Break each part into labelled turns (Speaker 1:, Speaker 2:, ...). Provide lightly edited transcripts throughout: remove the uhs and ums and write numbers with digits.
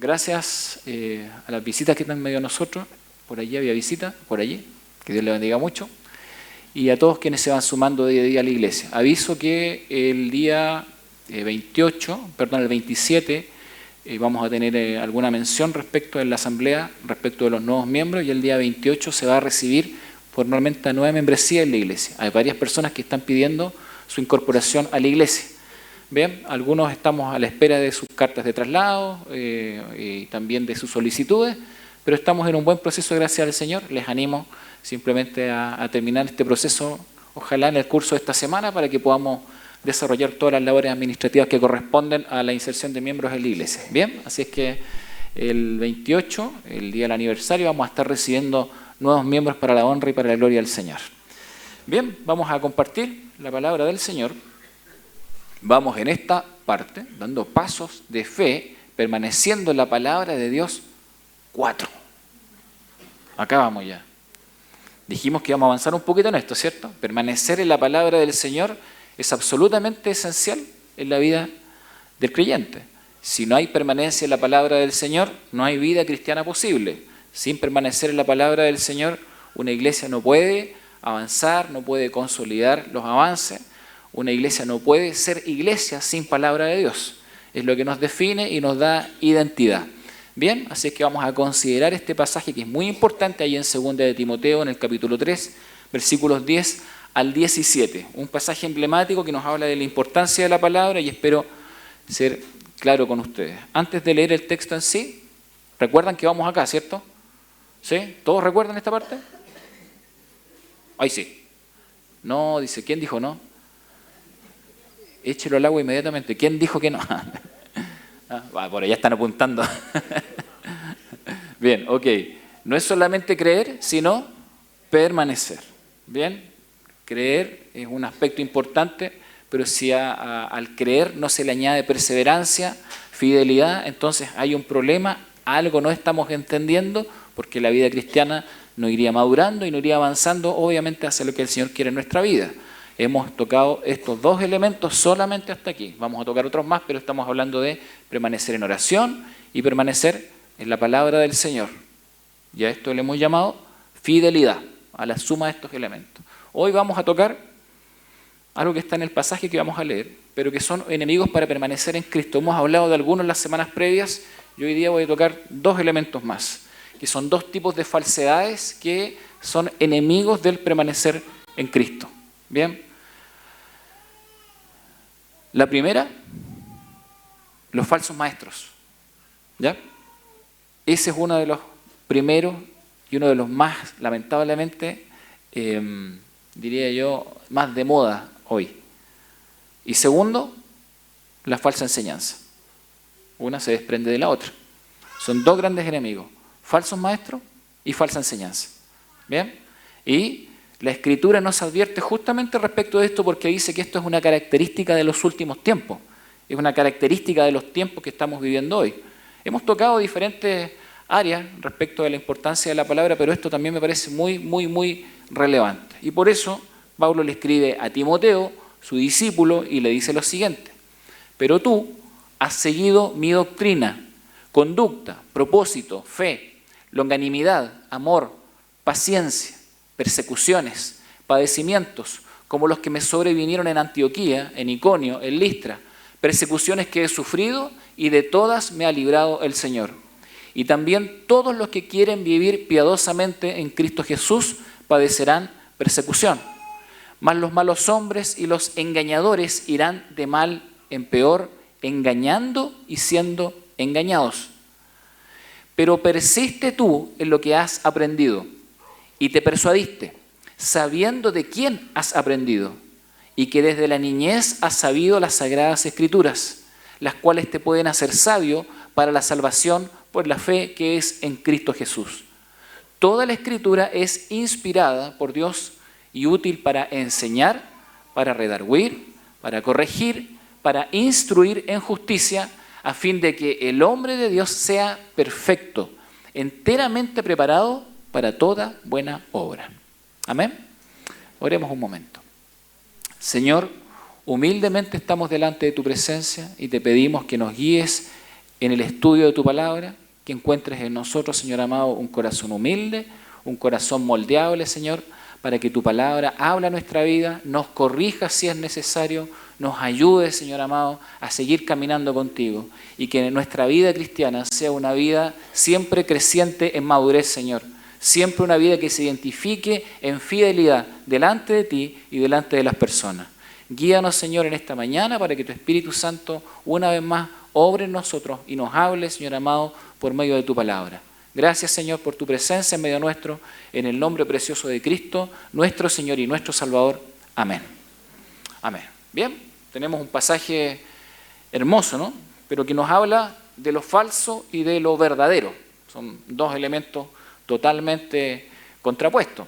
Speaker 1: gracias a las visitas que están en medio de nosotros. Por allí había visita, por allí. Que Dios le bendiga mucho. Y a todos quienes se van sumando día a día a la iglesia. Aviso que el día el 27, vamos a tener alguna mención respecto de la asamblea, respecto de los nuevos miembros, y el día 28 se va a recibir formalmente a nueva membresía en la iglesia. Hay varias personas que están pidiendo su incorporación a la iglesia. Bien, algunos estamos a la espera de sus cartas de traslado y también de sus solicitudes, pero estamos en un buen proceso, gracias al Señor. Les animo simplemente a terminar este proceso, ojalá en el curso de esta semana, para que podamos desarrollar todas las labores administrativas que corresponden a la inserción de miembros en la iglesia. Bien, así es que el 28, el día del aniversario, vamos a estar recibiendo nuevos miembros para la honra y para la gloria del Señor. Bien, vamos a compartir la palabra del Señor. Vamos en esta parte, dando pasos de fe, permaneciendo en la palabra de Dios 4. Acá vamos ya. Dijimos que íbamos a avanzar un poquito en esto, ¿cierto? Permanecer en la palabra del Señor es absolutamente esencial en la vida del creyente. Si no hay permanencia en la palabra del Señor, no hay vida cristiana posible. Sin permanecer en la palabra del Señor, una iglesia no puede avanzar, no puede consolidar los avances. Una iglesia no puede ser iglesia sin palabra de Dios. Es lo que nos define y nos da identidad. Bien, así es que vamos a considerar este pasaje que es muy importante ahí en 2 de Timoteo, en el capítulo 3, versículos 10 al 17. Un pasaje emblemático que nos habla de la importancia de la palabra y espero ser claro con ustedes. Antes de leer el texto en sí, recuerdan que vamos acá, ¿cierto? ¿Sí? ¿Todos recuerdan esta parte? Ahí sí. No, dice, ¿quién dijo no? Échelo al agua inmediatamente. ¿Quién dijo que no? Por allá están apuntando. Bien, ok. No es solamente creer, sino permanecer. Bien, creer es un aspecto importante, pero si al creer no se le añade perseverancia, fidelidad, entonces hay un problema, algo no estamos entendiendo, porque la vida cristiana no iría madurando y no iría avanzando, obviamente, hacia lo que el Señor quiere en nuestra vida. Hemos tocado estos dos elementos solamente hasta aquí. Vamos a tocar otros más, pero estamos hablando de permanecer en oración y permanecer en la palabra del Señor. Y a esto le hemos llamado fidelidad, a la suma de estos elementos. Hoy vamos a tocar algo que está en el pasaje que vamos a leer, pero que son enemigos para permanecer en Cristo. Hemos hablado de algunos en las semanas previas y hoy día voy a tocar dos elementos más, que son dos tipos de falsedades que son enemigos del permanecer en Cristo. Bien. La primera, los falsos maestros. ¿Ya? Ese es uno de los primeros y uno de los más, lamentablemente, diría yo, más de moda hoy. Y segundo, la falsa enseñanza. Una se desprende de la otra. Son dos grandes enemigos, falsos maestros y falsa enseñanza. ¿Bien? Y la Escritura nos advierte justamente respecto de esto porque dice que esto es una característica de los últimos tiempos. Es una característica de los tiempos que estamos viviendo hoy. Hemos tocado diferentes áreas respecto de la importancia de la palabra, pero esto también me parece muy, muy, muy relevante. Y por eso Pablo le escribe a Timoteo, su discípulo, y le dice lo siguiente: pero tú has seguido mi doctrina, conducta, propósito, fe, longanimidad, amor, paciencia, persecuciones, padecimientos, como los que me sobrevinieron en Antioquía, en Iconio, en Listra, persecuciones que he sufrido y de todas me ha librado el Señor. Y también todos los que quieren vivir piadosamente en Cristo Jesús padecerán persecución. Mas los malos hombres y los engañadores irán de mal en peor, engañando y siendo engañados. Pero persiste tú en lo que has aprendido y te persuadiste, sabiendo de quién has aprendido, y que desde la niñez has sabido las sagradas Escrituras, las cuales te pueden hacer sabio para la salvación por la fe que es en Cristo Jesús. Toda la Escritura es inspirada por Dios y útil para enseñar, para redarguir, para corregir, para instruir en justicia, a fin de que el hombre de Dios sea perfecto, enteramente preparado para toda buena obra. Amén. Oremos un momento. Señor, humildemente estamos delante de tu presencia y te pedimos que nos guíes en el estudio de tu palabra, que encuentres en nosotros, Señor amado, un corazón humilde, un corazón moldeable, Señor, para que tu palabra hable a nuestra vida, nos corrija si es necesario, nos ayude, Señor amado, a seguir caminando contigo y que nuestra vida cristiana sea una vida siempre creciente en madurez, Señor. Siempre una vida que se identifique en fidelidad delante de ti y delante de las personas. Guíanos, Señor, en esta mañana para que tu Espíritu Santo una vez más obre en nosotros y nos hable, Señor amado, por medio de tu palabra. Gracias, Señor, por tu presencia en medio nuestro, en el nombre precioso de Cristo, nuestro Señor y nuestro Salvador. Amén. Amén. Bien, tenemos un pasaje hermoso, ¿no? Pero que nos habla de lo falso y de lo verdadero. Son dos elementos totalmente contrapuestos.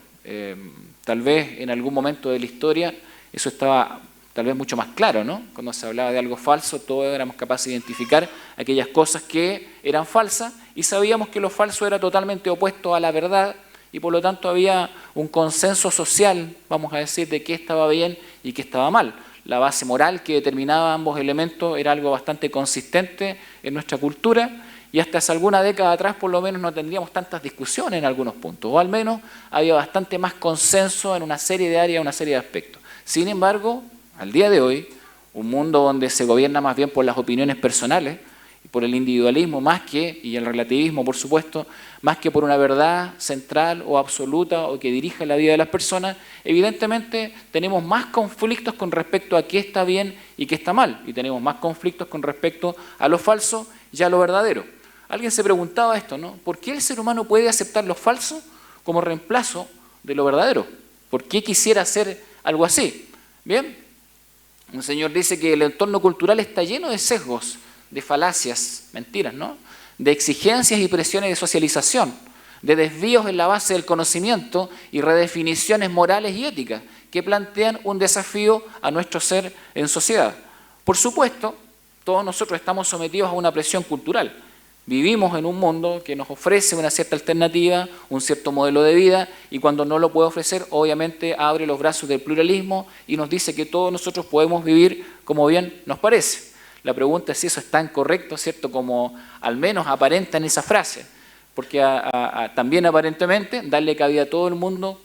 Speaker 1: Tal vez en algún momento de la historia eso estaba tal vez mucho más claro, ¿no? Cuando se hablaba de algo falso, todos éramos capaces de identificar aquellas cosas que eran falsas y sabíamos que lo falso era totalmente opuesto a la verdad y por lo tanto había un consenso social, vamos a decir, de qué estaba bien y qué estaba mal. La base moral que determinaba ambos elementos era algo bastante consistente en nuestra cultura y hasta hace alguna década atrás por lo menos no tendríamos tantas discusiones en algunos puntos, o al menos había bastante más consenso en una serie de áreas, una serie de aspectos. Sin embargo, al día de hoy, un mundo donde se gobierna más bien por las opiniones personales y por el individualismo más que, y el relativismo por supuesto, más que por una verdad central o absoluta o que dirija la vida de las personas, evidentemente tenemos más conflictos con respecto a qué está bien y qué está mal, y tenemos más conflictos con respecto a lo falso y a lo verdadero. Alguien se preguntaba esto, ¿no? ¿Por qué el ser humano puede aceptar lo falso como reemplazo de lo verdadero? ¿Por qué quisiera hacer algo así? Bien, un señor dice que el entorno cultural está lleno de sesgos, de falacias, mentiras, ¿no? De exigencias y presiones de socialización, de desvíos en la base del conocimiento y redefiniciones morales y éticas que plantean un desafío a nuestro ser en sociedad. Por supuesto, todos nosotros estamos sometidos a una presión cultural. Vivimos en un mundo que nos ofrece una cierta alternativa, un cierto modelo de vida, y cuando no lo puede ofrecer, obviamente abre los brazos del pluralismo y nos dice que todos nosotros podemos vivir como bien nos parece. La pregunta es si eso es tan correcto, ¿cierto?, como al menos aparenta en esa frase, porque también aparentemente darle cabida a todo el mundo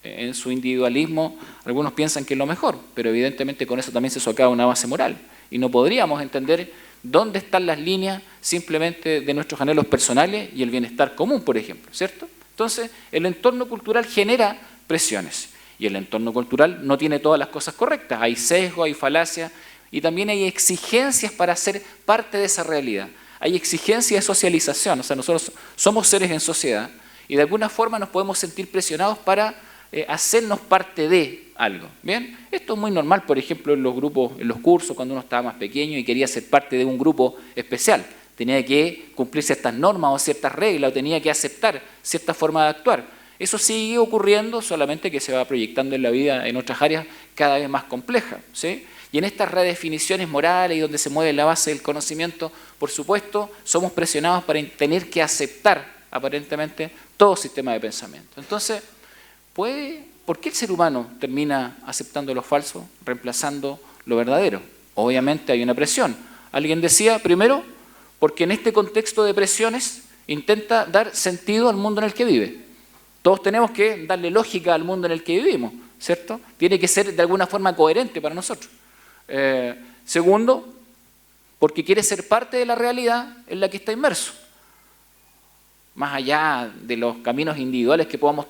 Speaker 1: en su individualismo, algunos piensan que es lo mejor, pero evidentemente con eso también se socava una base moral, y no podríamos entender dónde están las líneas simplemente de nuestros anhelos personales y el bienestar común, por ejemplo, ¿cierto? Entonces, el entorno cultural genera presiones y el entorno cultural no tiene todas las cosas correctas. Hay sesgo, hay falacia y también hay exigencias para ser parte de esa realidad. Hay exigencias de socialización, o sea, nosotros somos seres en sociedad y de alguna forma nos podemos sentir presionados para hacernos parte de algo. ¿Bien? Esto es muy normal, por ejemplo, en los grupos, en los cursos, cuando uno estaba más pequeño y quería ser parte de un grupo especial. Tenía que cumplir ciertas normas o ciertas reglas, o tenía que aceptar cierta forma de actuar. Eso sigue ocurriendo, solamente que se va proyectando en la vida en otras áreas cada vez más complejas, ¿sí? Y en estas redefiniciones morales y donde se mueve la base del conocimiento, por supuesto, somos presionados para tener que aceptar aparentemente todo sistema de pensamiento. Entonces, ¿por qué el ser humano termina aceptando lo falso, reemplazando lo verdadero? Obviamente hay una presión. Alguien decía, primero, porque en este contexto de presiones intenta dar sentido al mundo en el que vive. Todos tenemos que darle lógica al mundo en el que vivimos, ¿cierto? Tiene que ser de alguna forma coherente para nosotros. Segundo, porque quiere ser parte de la realidad en la que está inmerso. Más allá de los caminos individuales que podamos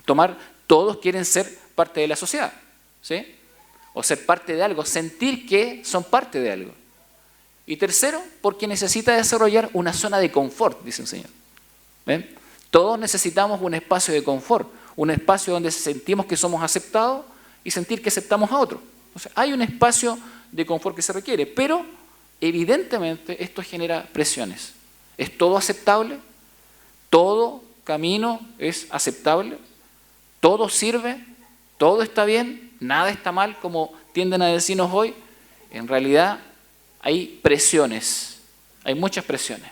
Speaker 1: tomar, todos quieren ser parte de la sociedad, ¿sí? O ser parte de algo, sentir que son parte de algo. Y tercero, porque necesita desarrollar una zona de confort, dice un señor. ¿Ven? Todos necesitamos un espacio de confort, un espacio donde sentimos que somos aceptados y sentir que aceptamos a otros. O sea, hay un espacio de confort que se requiere, pero evidentemente esto genera presiones. ¿Es todo aceptable? ¿Todo camino es aceptable? ¿Todo sirve? ¿Todo está bien? ¿Nada está mal, como tienden a decirnos hoy? En realidad hay presiones, hay muchas presiones.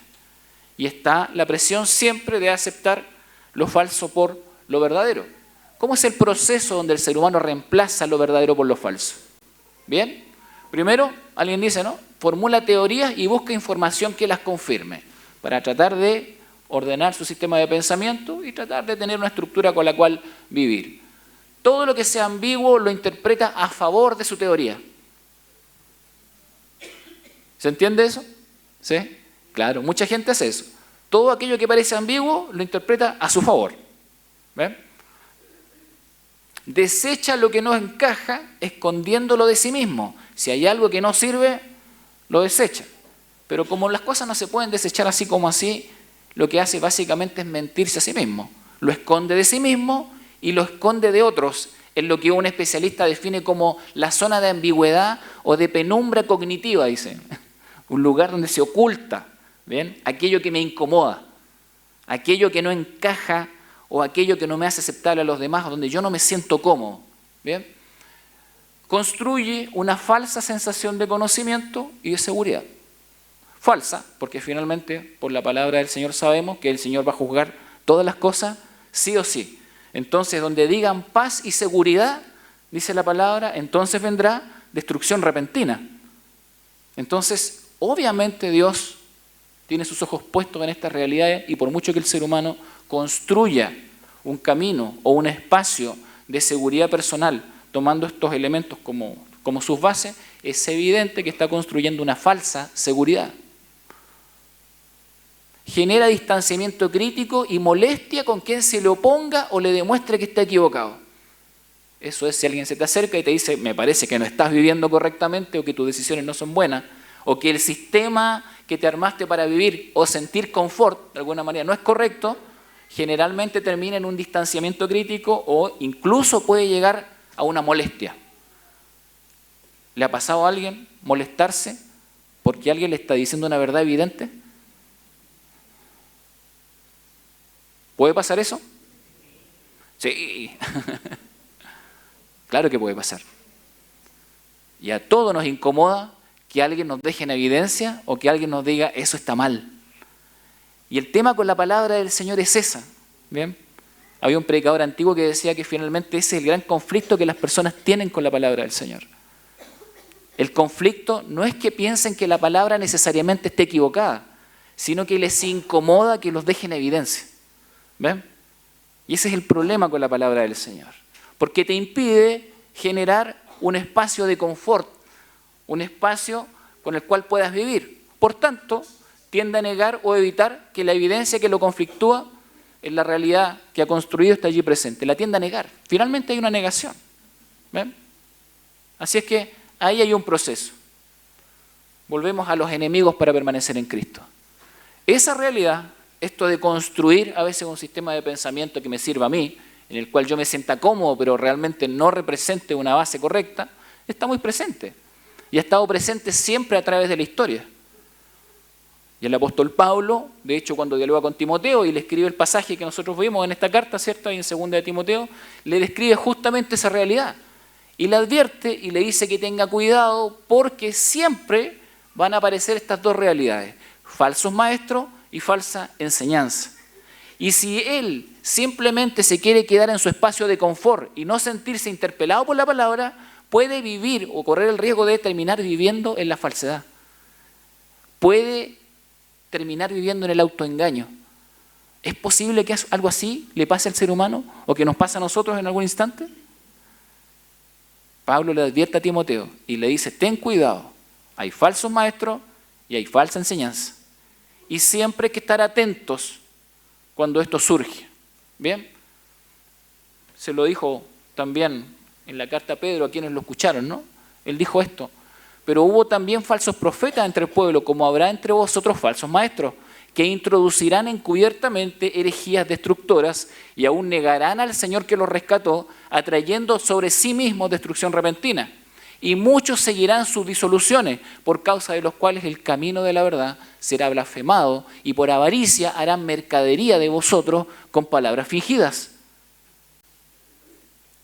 Speaker 1: Y está la presión siempre de aceptar lo falso por lo verdadero. ¿Cómo es el proceso donde el ser humano reemplaza lo verdadero por lo falso? Bien, primero alguien dice, ¿no? formula teorías y busca información que las confirme, para tratar de ordenar su sistema de pensamiento y tratar de tener una estructura con la cual vivir. Todo lo que sea ambiguo lo interpreta a favor de su teoría. ¿Se entiende eso? ¿Sí? Claro, mucha gente hace eso. Todo aquello que parece ambiguo lo interpreta a su favor. ¿Ven? Desecha lo que no encaja escondiéndolo de sí mismo. Si hay algo que no sirve, lo desecha. Pero como las cosas no se pueden desechar así como así, lo que hace básicamente es mentirse a sí mismo. Lo esconde de sí mismo y lo esconde de otros, en lo que un especialista define como la zona de ambigüedad o de penumbra cognitiva, dice. Un lugar donde se oculta, ¿bien? Aquello que me incomoda, aquello que no encaja o aquello que no me hace aceptable a los demás, donde yo no me siento cómodo, ¿bien? Construye una falsa sensación de conocimiento y de seguridad. Falsa, porque finalmente por la palabra del Señor sabemos que el Señor va a juzgar todas las cosas sí o sí. Entonces, donde digan paz y seguridad, dice la palabra, entonces vendrá destrucción repentina. Entonces, obviamente Dios tiene sus ojos puestos en estas realidades y por mucho que el ser humano construya un camino o un espacio de seguridad personal tomando estos elementos como sus bases, es evidente que está construyendo una falsa seguridad. Genera distanciamiento crítico y molestia con quien se le oponga o le demuestre que está equivocado. Eso es si alguien se te acerca y te dice, me parece que no estás viviendo correctamente o que tus decisiones no son buenas, o que el sistema que te armaste para vivir o sentir confort de alguna manera no es correcto, generalmente termina en un distanciamiento crítico o incluso puede llegar a una molestia. ¿Le ha pasado a alguien molestarse porque alguien le está diciendo una verdad evidente? ¿Puede pasar eso? Sí. Claro que puede pasar. Y a todos nos incomoda que alguien nos deje en evidencia o que alguien nos diga, eso está mal. Y el tema con la palabra del Señor es esa. ¿Bien? Había un predicador antiguo que decía que finalmente ese es el gran conflicto que las personas tienen con la palabra del Señor. El conflicto no es que piensen que la palabra necesariamente esté equivocada, sino que les incomoda que los deje en evidencia. ¿Ven? Y ese es el problema con la palabra del Señor. Porque te impide generar un espacio de confort, un espacio con el cual puedas vivir. Por tanto, tiende a negar o evitar que la evidencia que lo conflictúa en la realidad que ha construido está allí presente. La tiende a negar. Finalmente hay una negación. ¿Ven? Así es que ahí hay un proceso. Volvemos a los enemigos para permanecer en Cristo. Esa realidad, esto de construir a veces un sistema de pensamiento que me sirva a mí, en el cual yo me sienta cómodo, pero realmente no represente una base correcta, está muy presente. Y ha estado presente siempre a través de la historia. Y el apóstol Pablo, de hecho, cuando dialoga con Timoteo y le escribe el pasaje que nosotros vimos en esta carta, ¿cierto? Ahí en 2 de Timoteo, le describe justamente esa realidad. Y le advierte y le dice que tenga cuidado porque siempre van a aparecer estas dos realidades, falsos maestros y falsa enseñanza. Y si él simplemente se quiere quedar en su espacio de confort y no sentirse interpelado por la palabra, puede vivir o correr el riesgo de terminar viviendo en la falsedad. Puede terminar viviendo en el autoengaño. ¿Es posible que algo así le pase al ser humano o que nos pase a nosotros en algún instante? Pablo le advierte a Timoteo y le dice, ten cuidado, hay falsos maestros y hay falsa enseñanza. Y siempre hay que estar atentos cuando esto surge. ¿Bien? Se lo dijo también en la carta a Pedro a quienes lo escucharon, ¿no? Él dijo esto, pero hubo también falsos profetas entre el pueblo, como habrá entre vosotros falsos maestros, que introducirán encubiertamente herejías destructoras y aún negarán al Señor que los rescató, atrayendo sobre sí mismos destrucción repentina. Y muchos seguirán sus disoluciones, por causa de los cuales el camino de la verdad será blasfemado, y por avaricia harán mercadería de vosotros con palabras fingidas.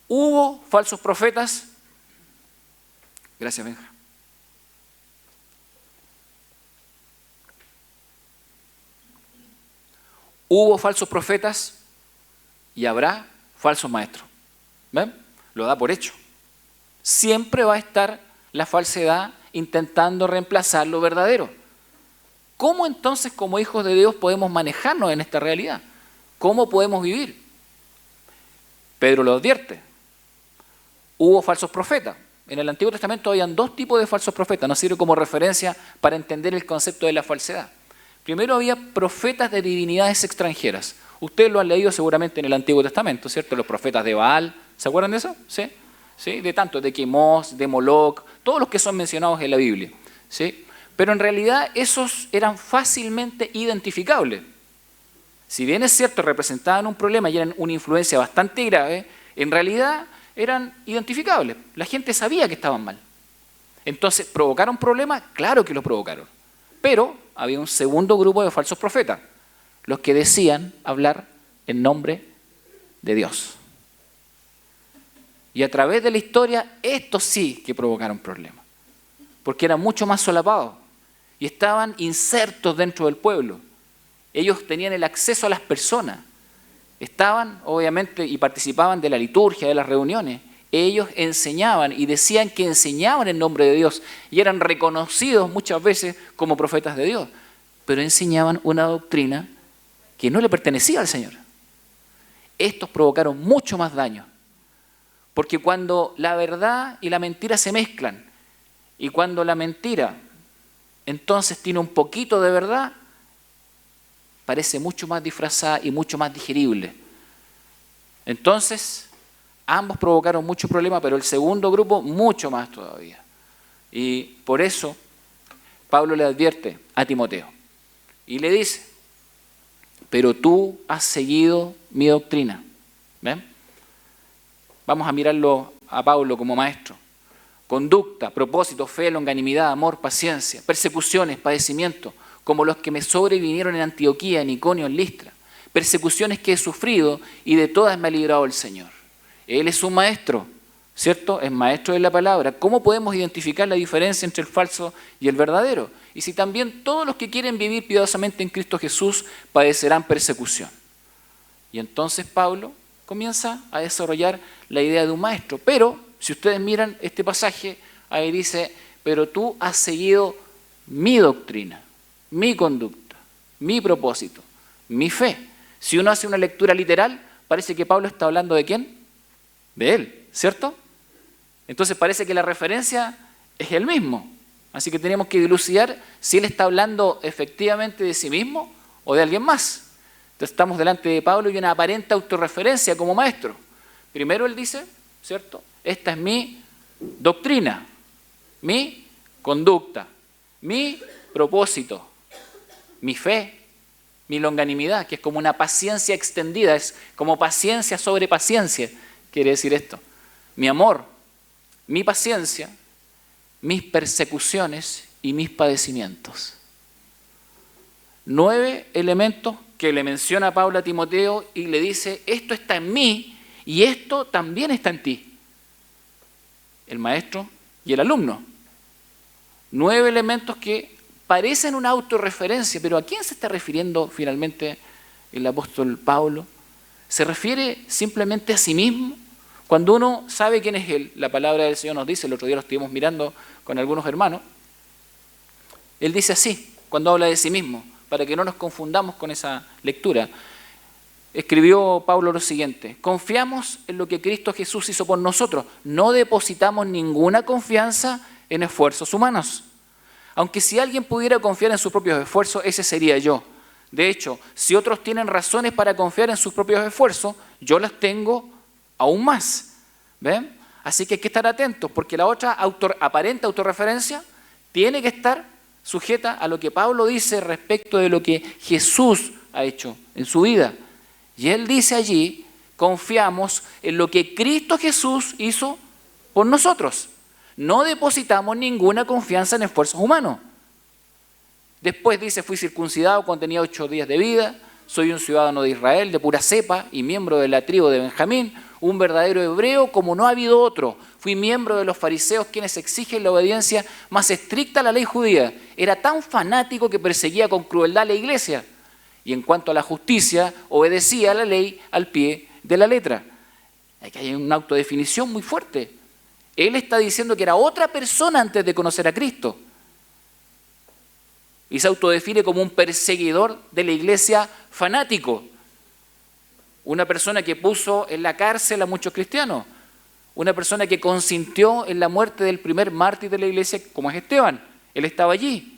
Speaker 1: Hubo falsos profetas. Gracias, Benja. Hubo falsos profetas y habrá falsos maestros. ¿Ven? Lo da por hecho. Siempre va a estar la falsedad intentando reemplazar lo verdadero. ¿Cómo entonces como hijos de Dios podemos manejarnos en esta realidad? ¿Cómo podemos vivir? Pedro lo advierte. Hubo falsos profetas. En el Antiguo Testamento habían dos tipos de falsos profetas. Nos sirve como referencia para entender el concepto de la falsedad. Primero había profetas de divinidades extranjeras. Ustedes lo han leído seguramente en el Antiguo Testamento, ¿cierto? Los profetas de Baal. ¿Se acuerdan de eso? ¿Sí? ¿Sí? De tanto, de Quemos, de Moloc, todos los que son mencionados en la Biblia. ¿Sí? Pero en realidad esos eran fácilmente identificables. Si bien es cierto, representaban un problema y eran una influencia bastante grave, en realidad eran identificables. La gente sabía que estaban mal. Entonces, ¿provocaron problemas? Claro que los provocaron. Pero había un segundo grupo de falsos profetas, los que decían hablar en nombre de Dios. Y a través de la historia, estos sí que provocaron problemas, porque eran mucho más solapados y estaban insertos dentro del pueblo. Ellos tenían el acceso a las personas, estaban obviamente y participaban de la liturgia, de las reuniones. Ellos enseñaban y decían que enseñaban en nombre de Dios y eran reconocidos muchas veces como profetas de Dios, pero enseñaban una doctrina que no le pertenecía al Señor. Estos provocaron mucho más daño, porque cuando la verdad y la mentira se mezclan y cuando la mentira entonces tiene un poquito de verdad, parece mucho más disfrazada y mucho más digerible. Entonces, ambos provocaron mucho problema, pero el segundo grupo mucho más todavía. Y por eso Pablo le advierte a Timoteo y le dice, pero tú has seguido mi doctrina. ¿Ven? Vamos a mirarlo a Pablo como maestro. Conducta, propósito, fe, longanimidad, amor, paciencia, persecuciones, padecimientos, como los que me sobrevinieron en Antioquía, en Iconio, en Listra. Persecuciones que he sufrido y de todas me ha librado el Señor. Él es un maestro, ¿cierto? Es maestro de la palabra. ¿Cómo podemos identificar la diferencia entre el falso y el verdadero? Y si también todos los que quieren vivir piadosamente en Cristo Jesús padecerán persecución. Y entonces Pablo comienza a desarrollar la idea de un maestro. Pero, si ustedes miran este pasaje, ahí dice, pero tú has seguido mi doctrina, mi conducta, mi propósito, mi fe. Si uno hace una lectura literal, parece que Pablo está hablando ¿de quién? De él, ¿cierto? Entonces parece que la referencia es él mismo. Así que tenemos que dilucidar si él está hablando efectivamente de sí mismo o de alguien más. Entonces estamos delante de Pablo y una aparente autorreferencia como maestro. Primero él dice, ¿cierto? Esta es mi doctrina, mi conducta, mi propósito, mi fe, mi longanimidad, que es como una paciencia extendida, es como paciencia sobre paciencia, quiere decir esto. Mi amor, mi paciencia, mis persecuciones y mis padecimientos. 9 elementos que le menciona Pablo a Timoteo y le dice, esto está en mí y esto también está en ti. El maestro y el alumno. 9 elementos que parecen una autorreferencia, pero ¿a quién se está refiriendo finalmente el apóstol Pablo? ¿Se refiere simplemente a sí mismo? Cuando uno sabe quién es él, la palabra del Señor nos dice, el otro día lo estuvimos mirando con algunos hermanos, él dice así, cuando habla de sí mismo, para que no nos confundamos con esa lectura. Escribió Pablo lo siguiente, confiamos en lo que Cristo Jesús hizo por nosotros, no depositamos ninguna confianza en esfuerzos humanos. Aunque si alguien pudiera confiar en sus propios esfuerzos, ese sería yo. De hecho, si otros tienen razones para confiar en sus propios esfuerzos, yo las tengo aún más. ¿Ven? Así que hay que estar atentos, porque la otra aparente autorreferencia tiene que estar sujeta a lo que Pablo dice respecto de lo que Jesús ha hecho en su vida. Y él dice allí, confiamos en lo que Cristo Jesús hizo por nosotros. No depositamos ninguna confianza en esfuerzos humanos. Después dice, fui circuncidado cuando tenía 8 días de vida, soy un ciudadano de Israel, de pura cepa y miembro de la tribu de Benjamín, un verdadero hebreo como no ha habido otro. Fui miembro de los fariseos quienes exigen la obediencia más estricta a la ley judía. Era tan fanático que perseguía con crueldad a la iglesia. Y en cuanto a la justicia, obedecía a la ley al pie de la letra. Aquí hay una autodefinición muy fuerte. Él está diciendo que era otra persona antes de conocer a Cristo. Y se autodefine como un perseguidor de la iglesia fanático. Una persona que puso en la cárcel a muchos cristianos. Una persona que consintió en la muerte del primer mártir de la iglesia, como es Esteban. Él estaba allí.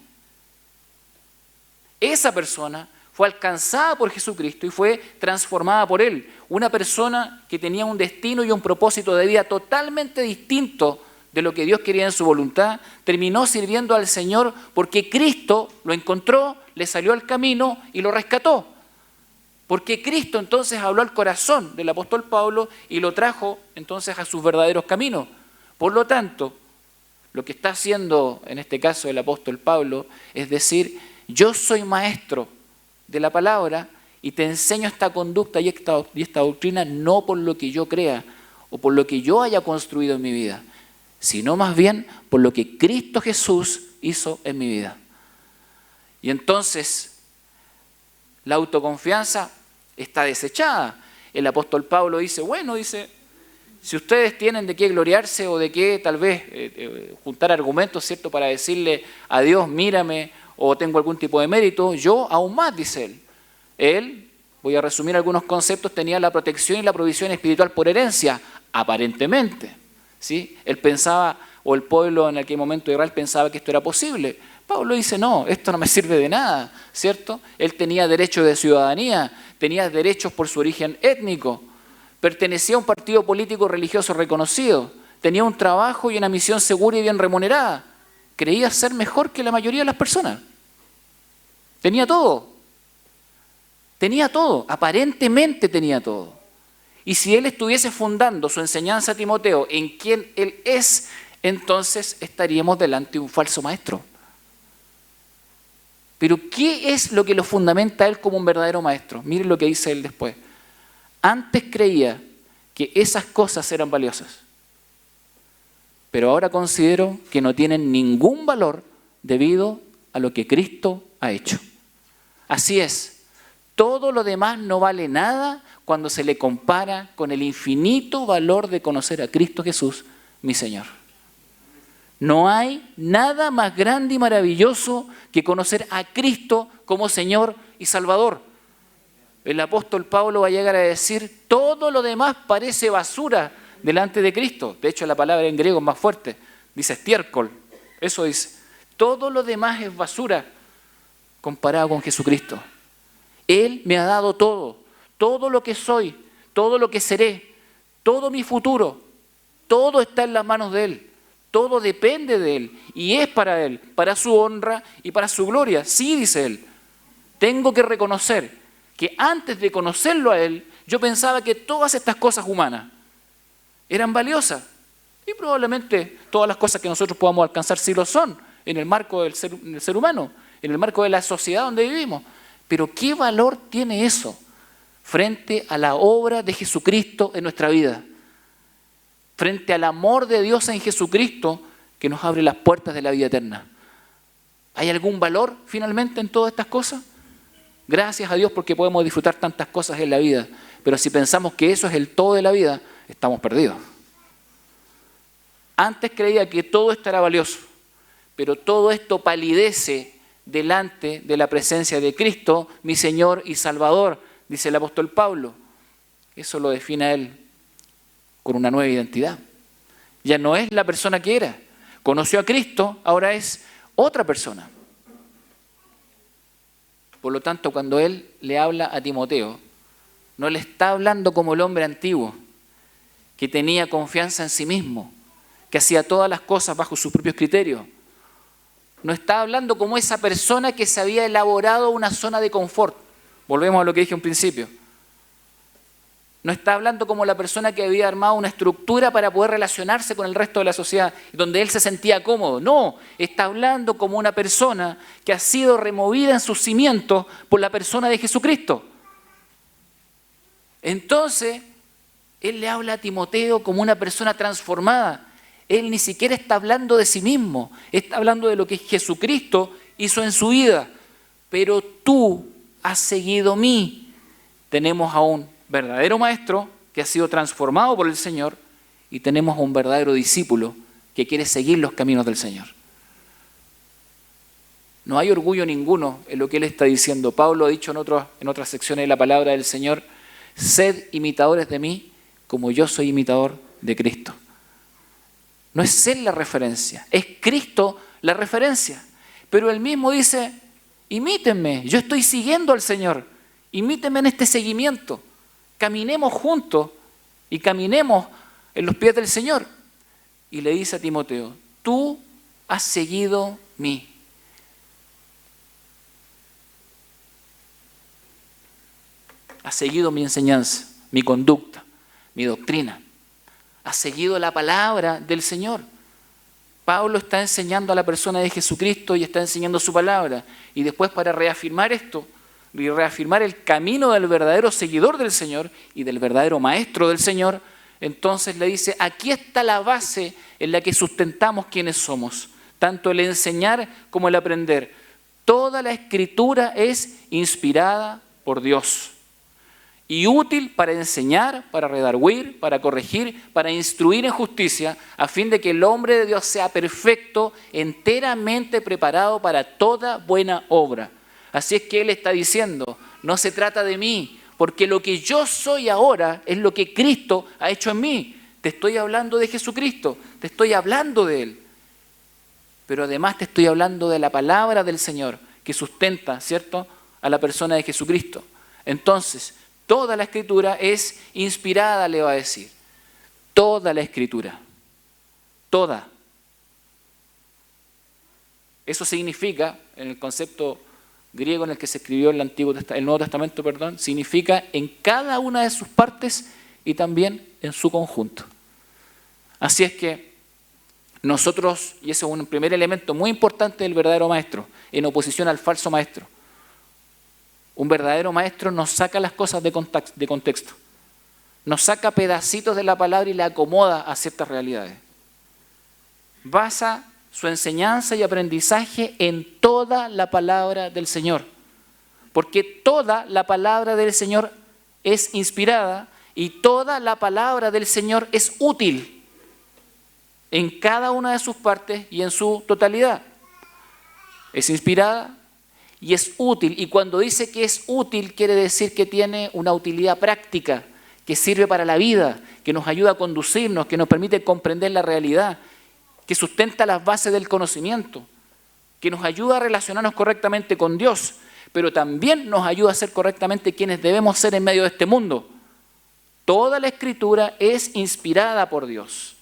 Speaker 1: Esa persona fue alcanzada por Jesucristo y fue transformada por Él. Una persona que tenía un destino y un propósito de vida totalmente distinto de lo que Dios quería en su voluntad, terminó sirviendo al Señor porque Cristo lo encontró, le salió al camino y lo rescató. Porque Cristo entonces habló al corazón del apóstol Pablo y lo trajo entonces a sus verdaderos caminos. Por lo tanto, lo que está haciendo en este caso el apóstol Pablo es decir, yo soy maestro de la palabra y te enseño esta conducta y esta doctrina no por lo que yo crea o por lo que yo haya construido en mi vida, sino más bien por lo que Cristo Jesús hizo en mi vida. Y entonces la autoconfianza está desechada. El apóstol Pablo dice, si ustedes tienen de qué gloriarse o de qué tal vez juntar argumentos, ¿cierto?, para decirle a Dios, mírame, o tengo algún tipo de mérito, yo aún más, dice él. Él, voy a resumir algunos conceptos, tenía la protección y la provisión espiritual por herencia, aparentemente. ¿Sí? Él pensaba, o el pueblo en aquel momento de Israel pensaba que esto era posible. Pablo dice, no, esto no me sirve de nada, ¿cierto? Él tenía derechos de ciudadanía, tenía derechos por su origen étnico, pertenecía a un partido político religioso reconocido, tenía un trabajo y una misión segura y bien remunerada, creía ser mejor que la mayoría de las personas. Tenía todo, aparentemente tenía todo. Y si él estuviese fundando su enseñanza a Timoteo en quién él es, entonces estaríamos delante de un falso maestro. Pero ¿qué es lo que lo fundamenta a él como un verdadero maestro? Miren lo que dice él después. Antes creía que esas cosas eran valiosas, pero ahora considero que no tienen ningún valor debido a lo que Cristo ha hecho. Así es, todo lo demás no vale nada cuando se le compara con el infinito valor de conocer a Cristo Jesús, mi Señor. No hay nada más grande y maravilloso que conocer a Cristo como Señor y Salvador. El apóstol Pablo va a llegar a decir, todo lo demás parece basura delante de Cristo. De hecho, la palabra en griego es más fuerte, dice estiércol. Eso dice, todo lo demás es basura comparado con Jesucristo. Él me ha dado todo lo que soy, todo lo que seré, todo mi futuro, todo está en las manos de Él. Todo depende de Él y es para Él, para su honra y para su gloria. Sí, dice Él, tengo que reconocer que antes de conocerlo a Él, yo pensaba que todas estas cosas humanas eran valiosas. Y probablemente todas las cosas que nosotros podamos alcanzar sí lo son, en el marco del ser humano, en el marco de la sociedad donde vivimos. Pero ¿qué valor tiene eso frente a la obra de Jesucristo en nuestra vida? Frente al amor de Dios en Jesucristo que nos abre las puertas de la vida eterna. ¿Hay algún valor finalmente en todas estas cosas? Gracias a Dios porque podemos disfrutar tantas cosas en la vida, pero si pensamos que eso es el todo de la vida, estamos perdidos. Antes creía que todo esto era valioso, pero todo esto palidece delante de la presencia de Cristo, mi Señor y Salvador, dice el apóstol Pablo. Eso lo define a él con una nueva identidad. Ya no es la persona que era. Conoció a Cristo, ahora es otra persona. Por lo tanto, cuando él le habla a Timoteo, no le está hablando como el hombre antiguo, que tenía confianza en sí mismo, que hacía todas las cosas bajo sus propios criterios. No está hablando como esa persona que se había elaborado una zona de confort. Volvemos a lo que dije en principio. No está hablando como la persona que había armado una estructura para poder relacionarse con el resto de la sociedad, donde él se sentía cómodo. No, está hablando como una persona que ha sido removida en sus cimientos por la persona de Jesucristo. Entonces, él le habla a Timoteo como una persona transformada. Él ni siquiera está hablando de sí mismo, está hablando de lo que Jesucristo hizo en su vida. Pero tú has seguido a mí. Tenemos a un verdadero maestro que ha sido transformado por el Señor y tenemos a un verdadero discípulo que quiere seguir los caminos del Señor. No hay orgullo ninguno en lo que él está diciendo. Pablo ha dicho en otras secciones de la palabra del Señor, sed imitadores de mí como yo soy imitador de Cristo. No es él la referencia, es Cristo la referencia. Pero él mismo dice, imítenme, yo estoy siguiendo al Señor, imítenme en este seguimiento. Caminemos juntos y caminemos en los pies del Señor. Y le dice a Timoteo, tú has seguido mí. Has seguido mi enseñanza, mi conducta, mi doctrina. Has seguido la palabra del Señor. Pablo está enseñando a la persona de Jesucristo y está enseñando su palabra. Y después, para reafirmar esto y reafirmar el camino del verdadero seguidor del Señor y del verdadero maestro del Señor, entonces le dice, aquí está la base en la que sustentamos quienes somos, tanto el enseñar como el aprender. Toda la Escritura es inspirada por Dios y útil para enseñar, para redarguir, para corregir, para instruir en justicia, a fin de que el hombre de Dios sea perfecto, enteramente preparado para toda buena obra. Así es que él está diciendo, no se trata de mí, porque lo que yo soy ahora es lo que Cristo ha hecho en mí. Te estoy hablando de Jesucristo, te estoy hablando de Él. Pero además te estoy hablando de la palabra del Señor, que sustenta, ¿cierto?, a la persona de Jesucristo. Entonces, toda la Escritura es inspirada, le va a decir. Toda la Escritura. Toda. Eso significa, en el concepto griego en el que se escribió el Nuevo Testamento, significa en cada una de sus partes y también en su conjunto. Así es que nosotros, y ese es un primer elemento muy importante del verdadero maestro, en oposición al falso maestro. Un verdadero maestro nos saca las cosas de contexto, nos saca pedacitos de la palabra y la acomoda a ciertas realidades. Basa su enseñanza y aprendizaje en toda la palabra del Señor, porque toda la palabra del Señor es inspirada y toda la palabra del Señor es útil en cada una de sus partes y en su totalidad. Es inspirada y es útil, y cuando dice que es útil quiere decir que tiene una utilidad práctica, que sirve para la vida, que nos ayuda a conducirnos, que nos permite comprender la realidad, que sustenta las bases del conocimiento, que nos ayuda a relacionarnos correctamente con Dios, pero también nos ayuda a ser correctamente quienes debemos ser en medio de este mundo. Toda la Escritura es inspirada por Dios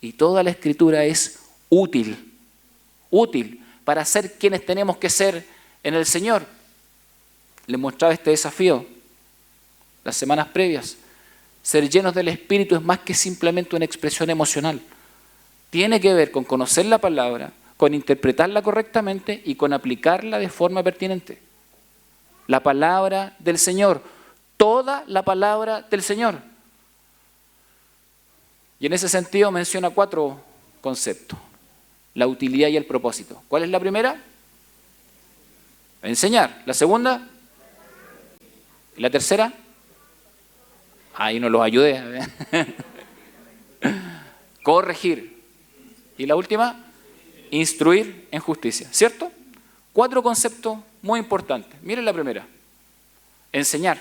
Speaker 1: y toda la Escritura es útil para ser quienes tenemos que ser en el Señor. Les mostraba este desafío las semanas previas. Ser llenos del Espíritu es más que simplemente una expresión emocional. Tiene que ver con conocer la palabra, con interpretarla correctamente y con aplicarla de forma pertinente. La palabra del Señor, toda la palabra del Señor. Y en ese sentido menciona 4 conceptos. La utilidad y el propósito. ¿Cuál es la primera? Enseñar. ¿La segunda? ¿Y la tercera? Ahí no los ayudé. Corregir. Y la última, instruir en justicia. ¿Cierto? 4 conceptos muy importantes. Miren la primera. Enseñar.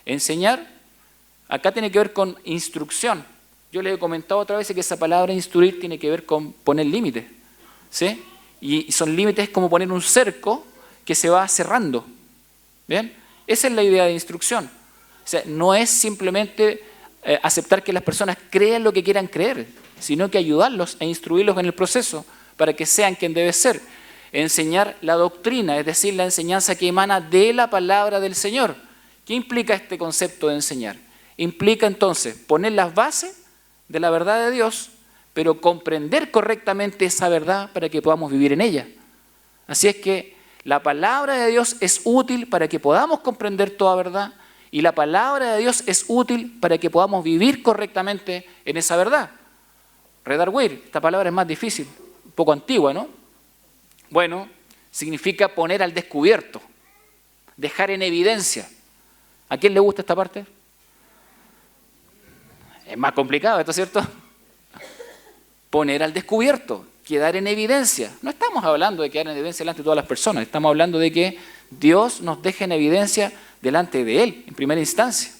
Speaker 1: Enseñar, acá tiene que ver con instrucción. Yo les he comentado otra vez que esa palabra instruir tiene que ver con poner límites. ¿Sí? Y son límites como poner un cerco que se va cerrando. ¿Bien? Esa es la idea de instrucción. O sea, no es simplemente aceptar que las personas crean lo que quieran creer, sino que ayudarlos e instruirlos en el proceso para que sean quien debe ser. Enseñar la doctrina, es decir, la enseñanza que emana de la palabra del Señor. ¿Qué implica este concepto de enseñar? Implica entonces poner las bases de la verdad de Dios, pero comprender correctamente esa verdad para que podamos vivir en ella. Así es que la palabra de Dios es útil para que podamos comprender toda verdad y la palabra de Dios es útil para que podamos vivir correctamente en esa verdad. Redarguir, esta palabra es más difícil, un poco antigua, ¿no? Bueno, significa poner al descubierto, dejar en evidencia. ¿A quién le gusta esta parte? Es más complicado esto, ¿cierto? Poner al descubierto, quedar en evidencia. No estamos hablando de quedar en evidencia delante de todas las personas, estamos hablando de que Dios nos deje en evidencia delante de Él, en primera instancia.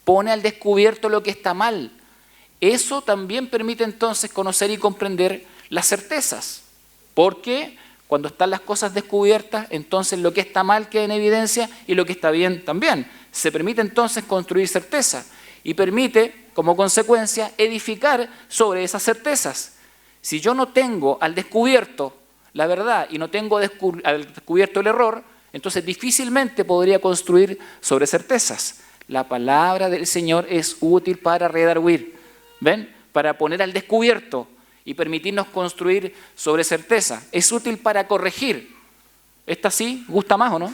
Speaker 1: Pone al descubierto lo que está mal. Eso también permite entonces conocer y comprender las certezas. Porque cuando están las cosas descubiertas, entonces lo que está mal queda en evidencia y lo que está bien también. Se permite entonces construir certeza y permite, como consecuencia, edificar sobre esas certezas. Si yo no tengo al descubierto la verdad y no tengo al descubierto el error, entonces difícilmente podría construir sobre certezas. La palabra del Señor es útil para redarguir, ¿ven? Para poner al descubierto y permitirnos construir sobre certeza. Es útil para corregir. ¿Esta sí? ¿Gusta más o no?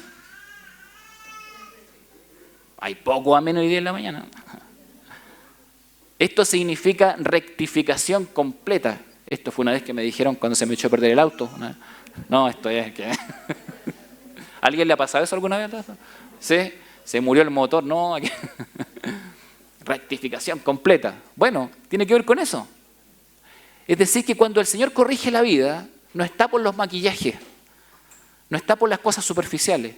Speaker 1: Hay poco amén hoy día en la mañana. Esto significa rectificación completa. Esto fue una vez que me dijeron cuando se me echó a perder el auto. No, esto es que... ¿Alguien le ha pasado eso alguna vez? ¿Sí? Se murió el motor. No. Rectificación completa. Bueno, tiene que ver con eso. Es decir, que cuando el Señor corrige la vida, no está por los maquillajes, no está por las cosas superficiales,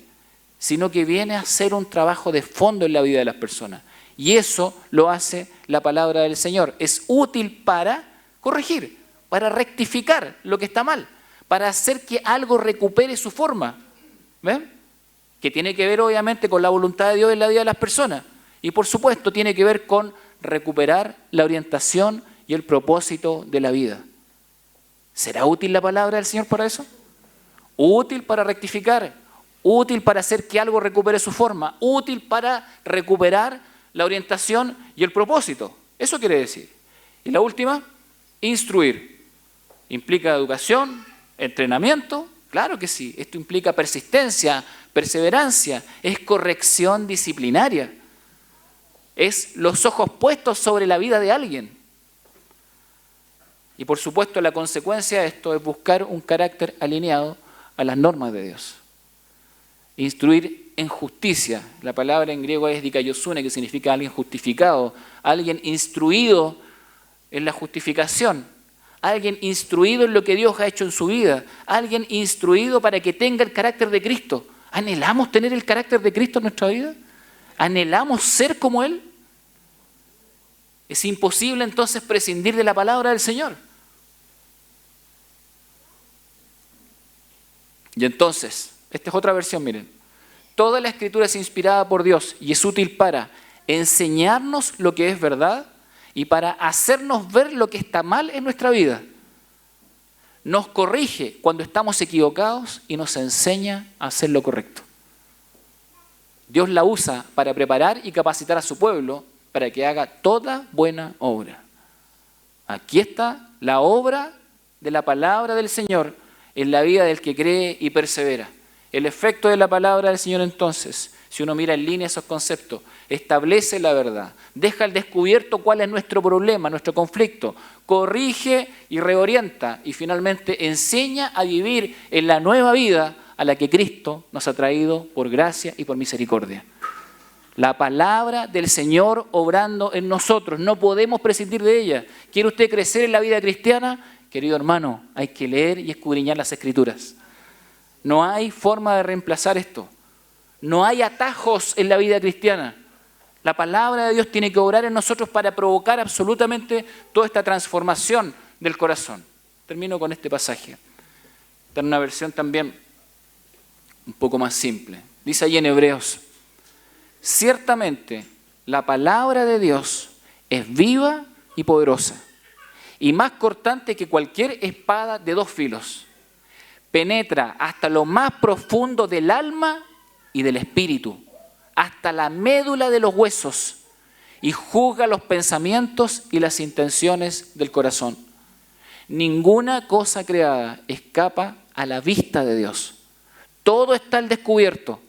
Speaker 1: sino que viene a hacer un trabajo de fondo en la vida de las personas. Y eso lo hace la palabra del Señor. Es útil para corregir, para rectificar lo que está mal, para hacer que algo recupere su forma. ¿Ven? Que tiene que ver obviamente con la voluntad de Dios en la vida de las personas. Y por supuesto tiene que ver con recuperar la orientación y el propósito de la vida. ¿Será útil la palabra del Señor para eso? Útil para rectificar, útil para hacer que algo recupere su forma, útil para recuperar la orientación y el propósito. Eso quiere decir. Y la última, instruir. ¿Implica educación, entrenamiento? Claro que sí. Esto implica persistencia, perseverancia, es corrección disciplinaria. Es los ojos puestos sobre la vida de alguien. Y por supuesto la consecuencia de esto es buscar un carácter alineado a las normas de Dios. Instruir en justicia. La palabra en griego es dikaiosune, que significa alguien justificado, alguien instruido en la justificación, alguien instruido en lo que Dios ha hecho en su vida, alguien instruido para que tenga el carácter de Cristo. ¿Anhelamos tener el carácter de Cristo en nuestra vida? ¿Anhelamos ser como Él? Es imposible entonces prescindir de la palabra del Señor. Y entonces, esta es otra versión, miren. Toda la Escritura es inspirada por Dios y es útil para enseñarnos lo que es verdad y para hacernos ver lo que está mal en nuestra vida. Nos corrige cuando estamos equivocados y nos enseña a hacer lo correcto. Dios la usa para preparar y capacitar a su pueblo para que haga toda buena obra. Aquí está la obra de la palabra del Señor en la vida del que cree y persevera. El efecto de la palabra del Señor entonces, si uno mira en línea esos conceptos, establece la verdad, deja al descubierto cuál es nuestro problema, nuestro conflicto, corrige y reorienta y finalmente enseña a vivir en la nueva vida a la que Cristo nos ha traído por gracia y por misericordia. La palabra del Señor obrando en nosotros, no podemos prescindir de ella. ¿Quiere usted crecer en la vida cristiana? Querido hermano, hay que leer y escudriñar las Escrituras. No hay forma de reemplazar esto. No hay atajos en la vida cristiana. La palabra de Dios tiene que obrar en nosotros para provocar absolutamente toda esta transformación del corazón. Termino con este pasaje. Está en una versión también un poco más simple. Dice allí en Hebreos: ciertamente la palabra de Dios es viva y poderosa, y más cortante que cualquier espada de dos filos. Penetra hasta lo más profundo del alma y del espíritu, hasta la médula de los huesos, y juzga los pensamientos y las intenciones del corazón. Ninguna cosa creada escapa a la vista de Dios. Todo está al descubierto,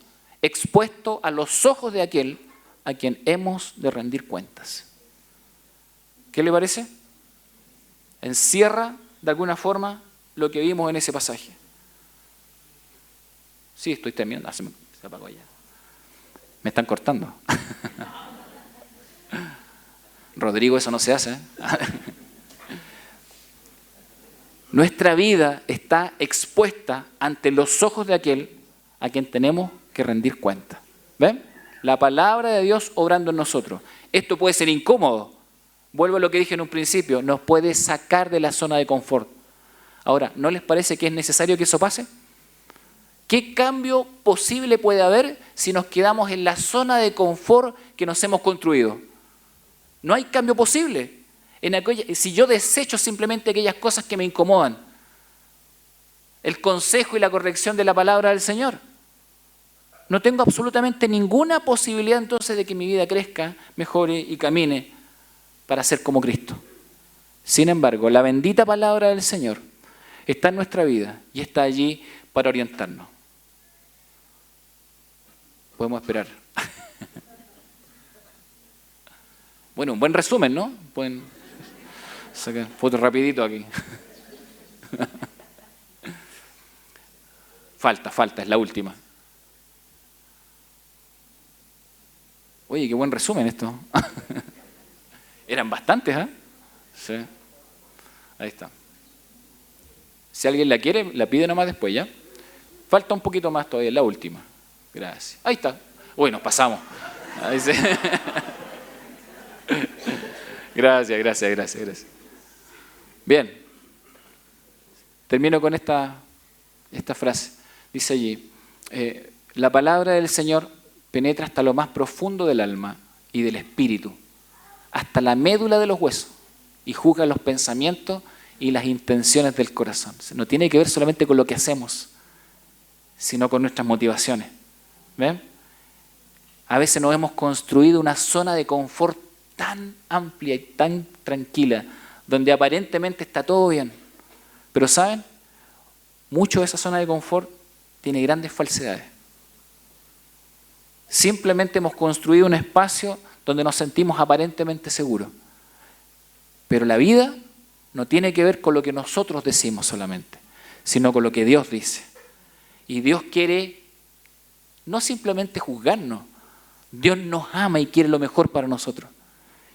Speaker 1: expuesto a los ojos de aquel a quien hemos de rendir cuentas. ¿Qué le parece? Encierra de alguna forma lo que vimos en ese pasaje. Sí, estoy terminando. Se apagó ya. Me están cortando. Rodrigo, eso no se hace, ¿eh? Nuestra vida está expuesta ante los ojos de aquel a quien tenemos que rendir cuenta. ¿Ven? La palabra de Dios obrando en nosotros. Esto puede ser incómodo. Vuelvo a lo que dije en un principio. Nos puede sacar de la zona de confort. Ahora, ¿no les parece que es necesario que eso pase? ¿Qué cambio posible puede haber si nos quedamos en la zona de confort que nos hemos construido? No hay cambio posible. Si yo desecho simplemente aquellas cosas que me incomodan, el consejo y la corrección de la palabra del Señor, no tengo absolutamente ninguna posibilidad entonces de que mi vida crezca, mejore y camine para ser como Cristo. Sin embargo, la bendita palabra del Señor está en nuestra vida y está allí para orientarnos. Podemos esperar. Bueno, un buen resumen, ¿no? Pueden sacar fotos rapidito aquí. Falta, es la última. Oye, qué buen resumen esto. Eran bastantes, ¿eh? Sí. Ahí está. Si alguien la quiere, la pide nomás después, ¿ya? Falta un poquito más todavía, la última. Gracias. Ahí está. Uy, nos pasamos. Ahí sí. Gracias. Bien. Termino con esta frase. Dice allí, la palabra del Señor penetra hasta lo más profundo del alma y del espíritu, hasta la médula de los huesos, y juzga los pensamientos y las intenciones del corazón. No tiene que ver solamente con lo que hacemos, sino con nuestras motivaciones. ¿Ven? A veces nos hemos construido una zona de confort tan amplia y tan tranquila, donde aparentemente está todo bien. Pero ¿saben? Mucho de esa zona de confort tiene grandes falsedades. Simplemente hemos construido un espacio donde nos sentimos aparentemente seguros. Pero la vida no tiene que ver con lo que nosotros decimos solamente, sino con lo que Dios dice. Y Dios quiere no simplemente juzgarnos, Dios nos ama y quiere lo mejor para nosotros.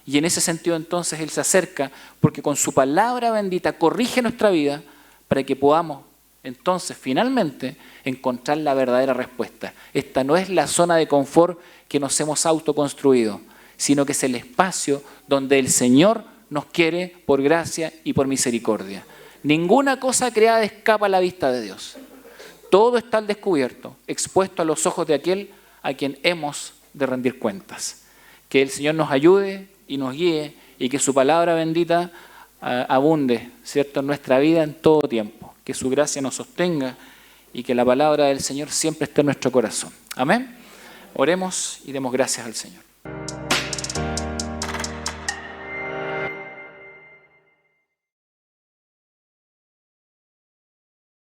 Speaker 1: Y en ese sentido entonces Él se acerca porque con su palabra bendita corrige nuestra vida para que podamos entonces finalmente encontrar la verdadera respuesta. Esta no es la zona de confort que nos hemos autoconstruido, sino que es el espacio donde el Señor nos quiere por gracia y por misericordia. Ninguna cosa creada escapa a la vista de Dios. Todo está al descubierto, expuesto a los ojos de aquel a quien hemos de rendir cuentas. Que el Señor nos ayude y nos guíe y que su palabra bendita abunde, ¿cierto?, en nuestra vida en todo tiempo. Que su gracia nos sostenga y que la palabra del Señor siempre esté en nuestro corazón. Amén. Oremos y demos gracias al Señor.